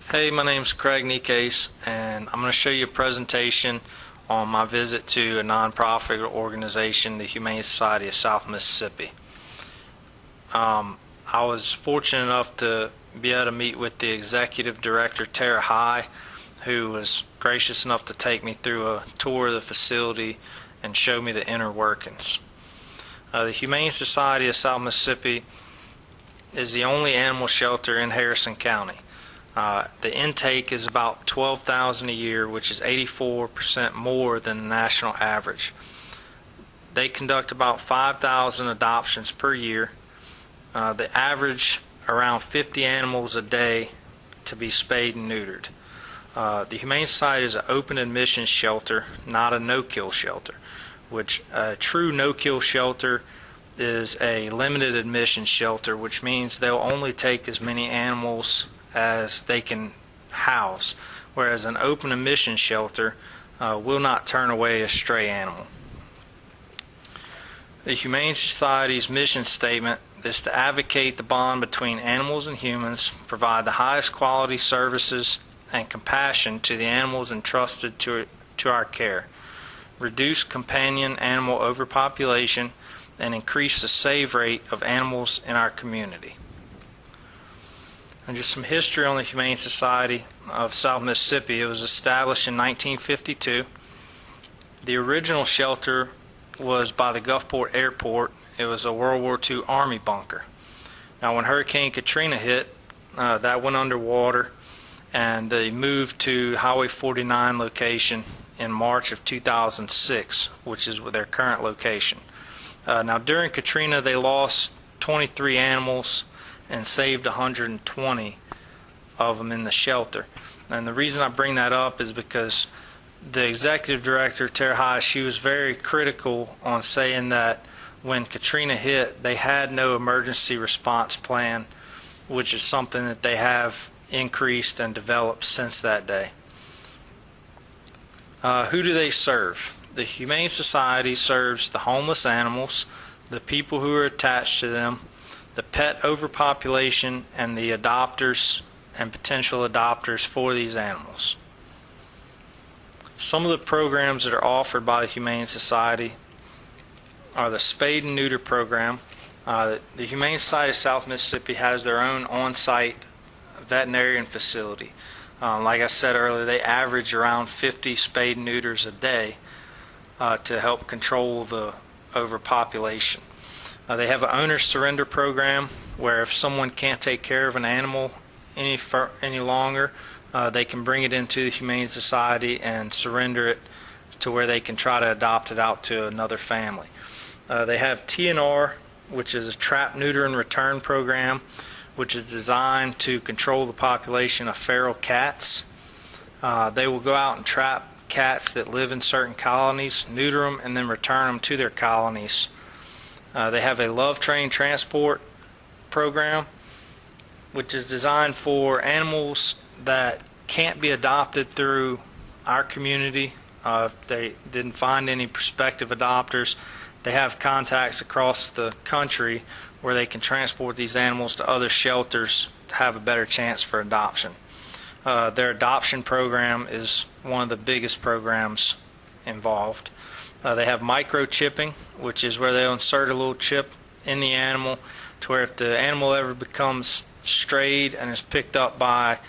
Hey, my name's Craig Nikase, and I'm going to show you a presentation on my visit to a nonprofit organization, the Humane Society of South Mississippi. I was fortunate enough to be able to meet with the executive director, Tara High, who was gracious enough to take me through a tour of the facility and show me the inner workings. The Humane Society of South Mississippi is the only animal shelter in Harrison County. The intake is about 12,000 a year, which is 84% more than the national average. They conduct about 5,000 adoptions per year. The average around 50 animals a day to be spayed and neutered. The Humane Society is an open admissions shelter, not a no-kill shelter, which a true no-kill shelter is a limited admission shelter, which means they'll only take as many animals as they can house, whereas an open admission shelter will not turn away a stray animal. The Humane Society's mission statement is to advocate the bond between animals and humans, provide the highest quality services and compassion to the animals entrusted to our care, reduce companion animal overpopulation, and increase the save rate of animals in our community. And just some history on the Humane Society of South Mississippi. It was established in 1952. The original shelter was by the Gulfport Airport. It was a World War II Army bunker. Now when Hurricane Katrina hit, that went underwater, and they moved to Highway 49 location in March of 2006, which is their current location. Now during Katrina they lost 23 animals and saved 120 of them in the shelter. And the reason I bring that up is because the executive director, Tara High, she was very critical on saying that when Katrina hit, they had no emergency response plan, which is something that they have increased and developed since that day. Who do they serve? The Humane Society serves the homeless animals, the people who are attached to them, the pet overpopulation, and the adopters and potential adopters for these animals. Some of the programs that are offered by the Humane Society are the Spade and Neuter program. The Humane Society of South Mississippi has their own on-site veterinarian facility. Like I said earlier, they average around 50 spade and neuters a day to help control the overpopulation. They have an owner surrender program where if someone can't take care of an animal any longer, they can bring it into the Humane Society and surrender it to where they can try to adopt it out to another family. They have TNR, which is a trap, neuter, and return program, which is designed to control the population of feral cats. They will go out and trap cats that live in certain colonies, neuter them, and then return them to their colonies. They have a Love Train Transport program, which is designed for animals that can't be adopted through our community. If they didn't find any prospective adopters, they have contacts across the country where they can transport these animals to other shelters to have a better chance for adoption. Their adoption program is one of the biggest programs involved. They have microchipping, which is where they'll insert a little chip in the animal to where if the animal ever becomes strayed and is picked up by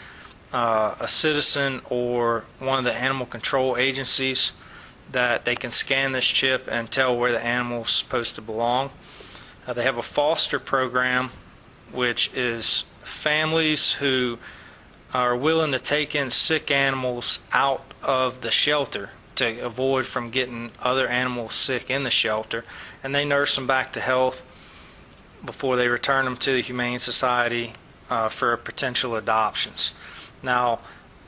a citizen or one of the animal control agencies, that they can scan this chip and tell where the animal is supposed to belong. They have a foster program, which is families who are willing to take in sick animals out of the shelter to avoid from getting other animals sick in the shelter, and they nurse them back to health before they return them to the Humane Society for potential adoptions. Now,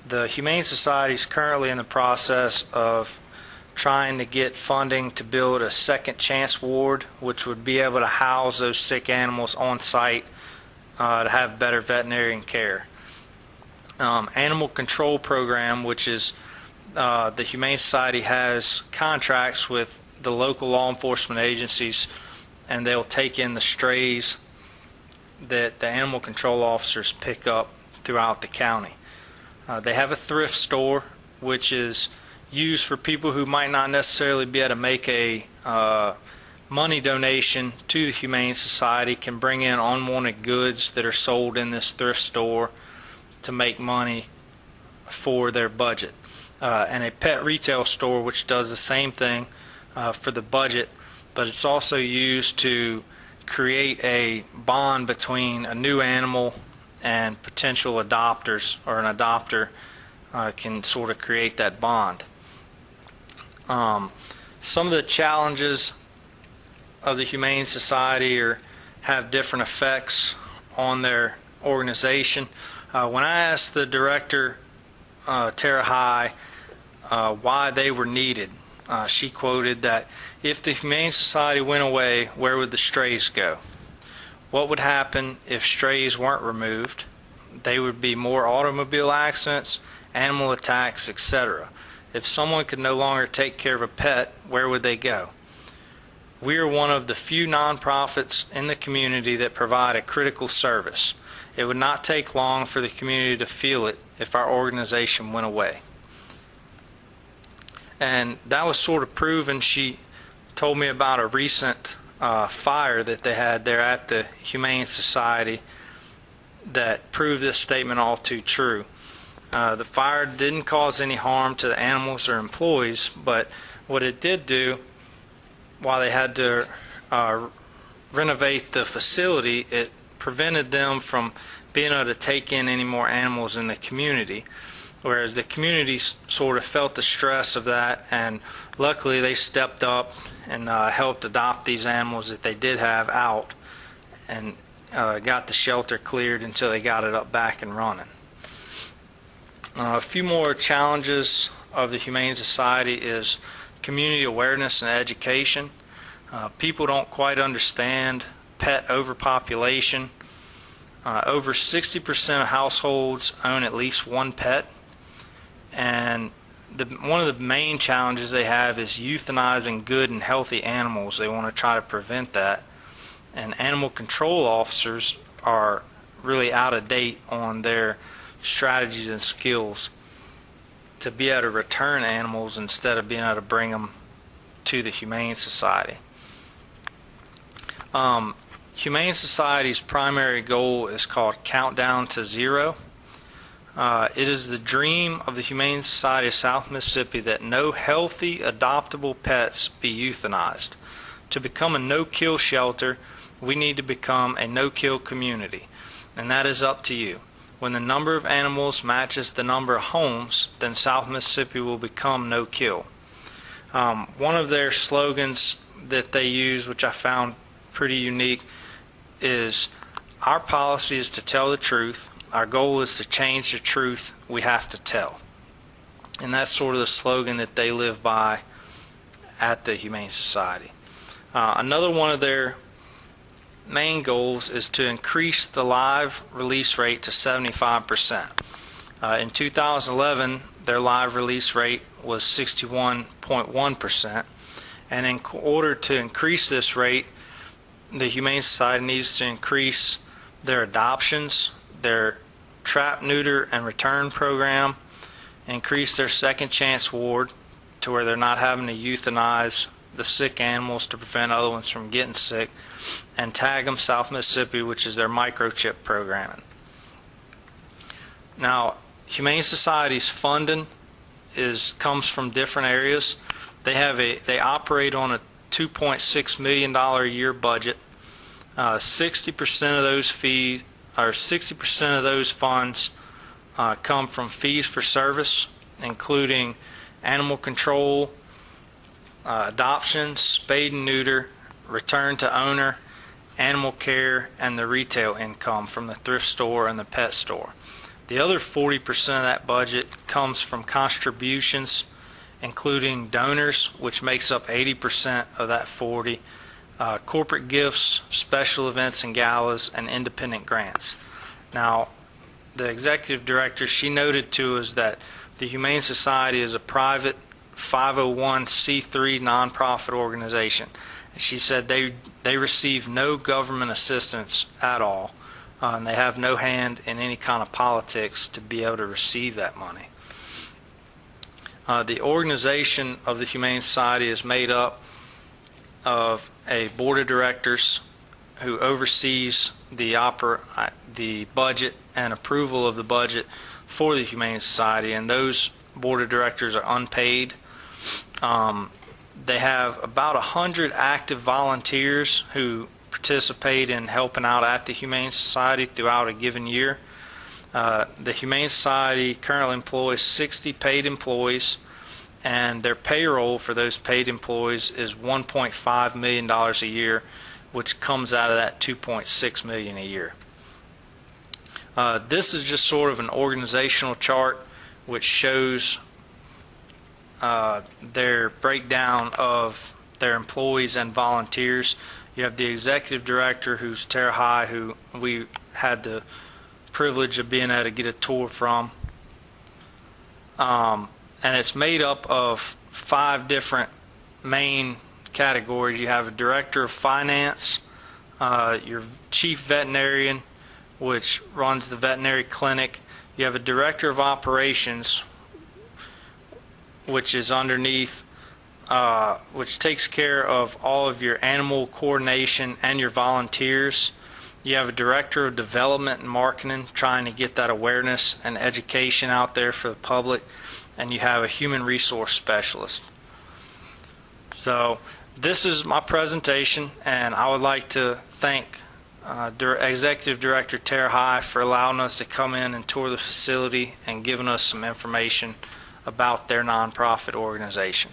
the Humane Society is currently in the process of trying to get funding to build a second chance ward, which would be able to house those sick animals on site to have better veterinarian care. Animal control program, which is the Humane Society has contracts with the local law enforcement agencies, and they'll take in the strays that the animal control officers pick up throughout the county. They have a thrift store, which is used for people who might not necessarily be able to make a money donation to the Humane Society, can bring in unwanted goods that are sold in this thrift store to make money for their budget. And a pet retail store, which does the same thing for the budget, but it's also used to create a bond between a new animal and potential adopters, or an adopter can sort of create that bond. Some of the challenges of the Humane Society have different effects on their organization. When I asked the director, Tara High, why they were needed, she quoted that if the Humane Society went away, where would the strays go? What would happen if strays weren't removed? There would be more automobile accidents, animal attacks, etc. If someone could no longer take care of a pet, where would they go? We are one of the few nonprofits in the community that provide a critical service. It would not take long for the community to feel it if our organization went away. And that was sort of proven. She told me about a recent fire that they had there at the Humane Society that proved this statement all too true. The fire didn't cause any harm to the animals or employees, but what it did do, while they had to renovate the facility, it prevented them from being able to take in any more animals in the community, whereas the community sort of felt the stress of that, and luckily they stepped up and helped adopt these animals that they did have out, and got the shelter cleared until they got it up back and running. A few more challenges of the Humane Society is community awareness and education. People don't quite understand pet overpopulation. Over 60% of households own at least one pet, and one of the main challenges they have is euthanizing good and healthy animals. They want to try to prevent that, and animal control officers are really out of date on their strategies and skills to be able to return animals instead of being able to bring them to the Humane Society. Humane Society's primary goal is called Countdown to Zero. It is the dream of the Humane Society of South Mississippi that no healthy, adoptable pets be euthanized. To become a no-kill shelter, we need to become a no-kill community, and that is up to you. When the number of animals matches the number of homes, then South Mississippi will become no-kill. One of their slogans that they use, which I found pretty unique, is our policy is to tell the truth. Our goal is to change the truth we have to tell. And that's sort of the slogan that they live by at the Humane Society. Another one of their main goals is to increase the live release rate to 75%. In 2011, their live release rate was 61.1%, and in order to increase this rate, the Humane Society needs to increase their adoptions, their trap, neuter, and return program, increase their second chance ward to where they're not having to euthanize the sick animals to prevent other ones from getting sick, and Tag 'em South Mississippi, which is their microchip programming. Now, Humane Society's funding comes from different areas. They operate on a $2.6 million a year budget. 60% of those fees, or 60% of those funds, come from fees for service, including animal control, adoptions, spade and neuter, return to owner, animal care, and the retail income from the thrift store and the pet store. The other 40% of that budget comes from contributions, including donors, which makes up 80% of that 40, corporate gifts, special events and galas, and independent grants. Now, the executive director, she noted to us that the Humane Society is a private 501c3 nonprofit organization. She said they receive no government assistance at all. and they have no hand in any kind of politics to be able to receive that money. The organization of the Humane Society is made up of a board of directors who oversees the budget and approval of the budget for the Humane Society, and those board of directors are unpaid. They have about 100 active volunteers who participate in helping out at the Humane Society throughout a given year. The Humane Society currently employs 60 paid employees, and their payroll for those paid employees is $1.5 million a year, which comes out of that $2.6 million a year. This is just sort of an organizational chart which shows their breakdown of their employees and volunteers. You have the executive director, who's Tara High, who we had the privilege of being able to get a tour from. And it's made up of 5 different main categories. You have a director of finance, your chief veterinarian, which runs the veterinary clinic. You have a director of operations, which is underneath, which takes care of all of your animal coordination and your volunteers. You have a director of development and marketing, trying to get that awareness and education out there for the public. And you have a human resource specialist. So this is my presentation, and I would like to thank Executive Director Tara High for allowing us to come in and tour the facility and giving us some information about their nonprofit organization.